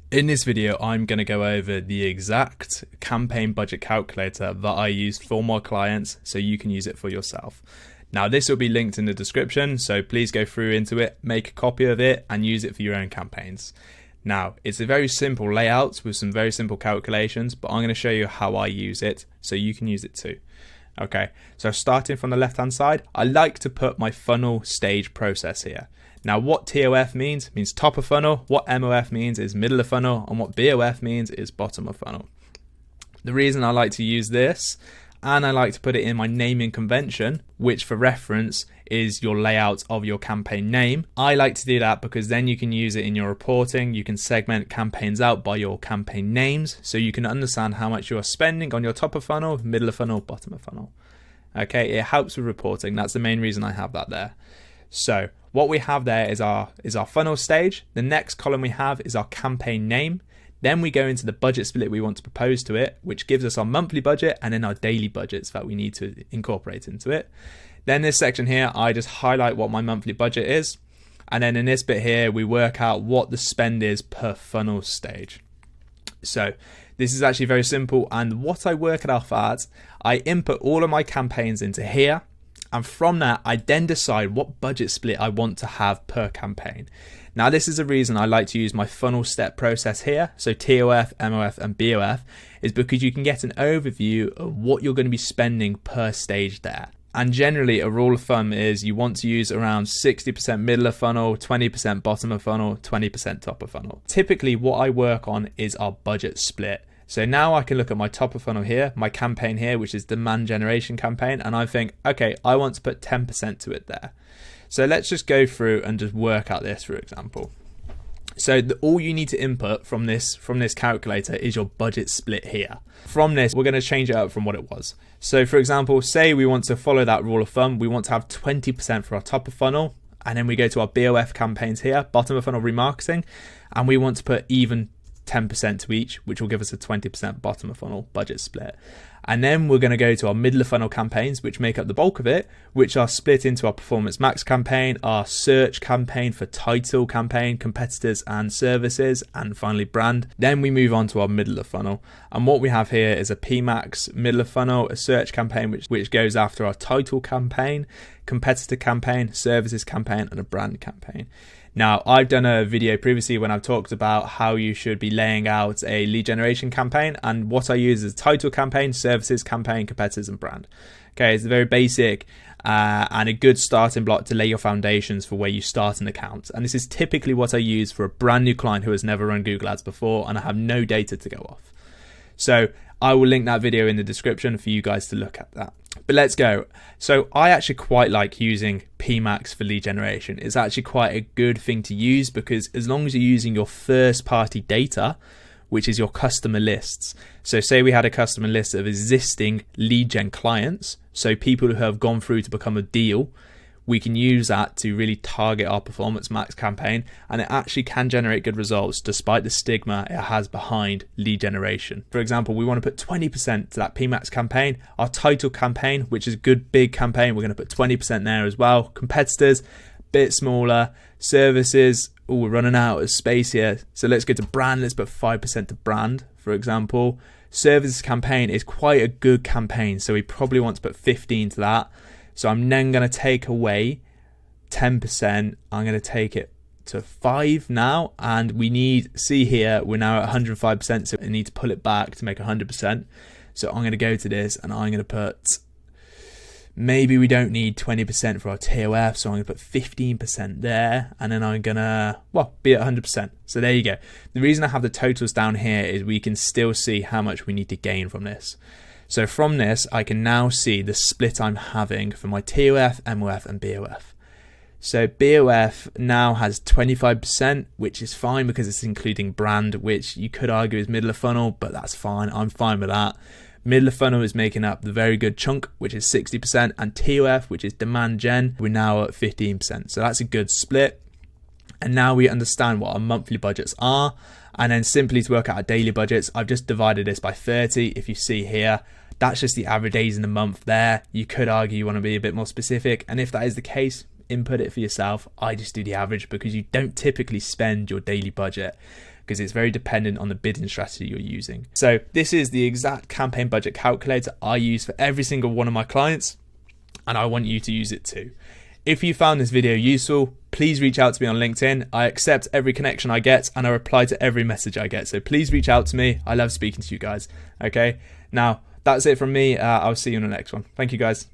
In this video, I'm going to go over the exact campaign budget calculator that I use for my clients so you can use it for yourself. Now, this will be linked in the description, so please go through into it, make a copy of it, and use it for your own campaigns. Now, it's a very simple layout with some very simple calculations, but I'm going to show you how I use it so you can use it too. Okay, so starting from the left-hand side, I like to put my funnel stage process here. Now, what TOF means top of funnel, what MOF means is middle of funnel, and what BOF means is bottom of funnel. The reason I like to use this, and I like to put it in my naming convention, which for reference is your layout of your campaign name. I like to do that because then you can use it in your reporting. You can segment campaigns out by your campaign names, so you can understand how much you are spending on your top of funnel, middle of funnel, bottom of funnel. Okay, it helps with reporting. That's the main reason I have that there. So what we have there is our funnel stage. The next column we have is our campaign name. Then we go into the budget split we want to propose to it, which gives us our monthly budget and then our daily budgets that we need to incorporate into it. Then this section here, I just highlight what my monthly budget is. And then in this bit here, we work out what the spend is per funnel stage. So this is actually very simple. And what I work it off at, I input all of my campaigns into here. And from that, I then decide what budget split I want to have per campaign. Now, this is the reason I like to use my funnel step process here. So TOF, MOF, and BOF is because you can get an overview of what you're going to be spending per stage there. And generally, a rule of thumb is you want to use around 60% middle of funnel, 20% bottom of funnel, 20% top of funnel. Typically, what I work on is our budget split. So now I can look at my top of funnel here, my campaign here, which is demand generation campaign. And I think, okay, I want to put 10% to it there. So let's just go through and just work out this, for example. So all you need to input from this calculator is your budget split here. From this, we're going to change it up from what it was. So for example, say we want to follow that rule of thumb. We want to have 20% for our top of funnel. And then we go to our BOF campaigns here, bottom of funnel remarketing. And we want to put even 10% to each, which will give us a 20% bottom of funnel budget split. And then we're going to go to our middle of funnel campaigns, which make up the bulk of it, which are split into our Performance Max campaign, our search campaign for title campaign, competitors and services, and finally brand. Then we move on to our middle of funnel. And what we have here is a PMax middle of funnel, a search campaign, which goes after our title campaign, competitor campaign, services campaign, and a brand campaign. Now, I've done a video previously when I've talked about how you should be laying out a lead generation campaign, and what I use is title campaign, services campaign, competitors, and brand. Okay, it's very basic and a good starting block to lay your foundations for where you start an account. And this is typically what I use for a brand new client who has never run Google Ads before, and I have no data to go off. So I will link that video in the description for you guys to look at that. But let's go. So I actually quite like using PMax for lead generation. It's actually quite a good thing to use because as long as you're using your first party data, which is your customer lists. So say we had a customer list of existing lead gen clients, so people who have gone through to become a deal, we can use that to really target our Performance Max campaign, and it actually can generate good results despite the stigma it has behind lead generation. For example, we want to put 20% to that PMax campaign. Our title campaign, which is a good big campaign, we're going to put 20% there as well. Competitors, bit smaller. Services, we're running out of space here. So let's go to brand. Let's put 5% to brand, for example. Services campaign is quite a good campaign, so we probably want to put 15 to that. So I'm then going to take away 10%. I'm going to take it to 5 now. And we need, see here, we're now at 105%. So we need to pull it back to make 100%. So I'm going to go to this and I'm going to put, maybe we don't need 20% for our TOF. So I'm going to put 15% there. And then I'm going to, be at 100%. So there you go. The reason I have the totals down here is we can still see how much we need to gain from this. So from this, I can now see the split I'm having for my TOF, MOF, and BOF. So BOF now has 25%, which is fine because it's including brand, which you could argue is middle of funnel, but that's fine. I'm fine with that. Middle of funnel is making up the very good chunk, which is 60%, and TOF, which is demand gen, we're now at 15%. So that's a good split. And now we understand what our monthly budgets are. And then simply to work out our daily budgets, I've just divided this by 30. If you see here, that's just the average days in the month there. You could argue you want to be a bit more specific. And if that is the case, input it for yourself. I just do the average because you don't typically spend your daily budget. because it's very dependent on the bidding strategy you're using. So this is the exact campaign budget calculator I use for every single one of my clients, and I want you to use it too. If you found this video useful, please reach out to me on LinkedIn. I accept every connection I get and I reply to every message I get. So please reach out to me. I love speaking to you guys. Okay, now that's it from me. I'll see you in the next one. Thank you guys.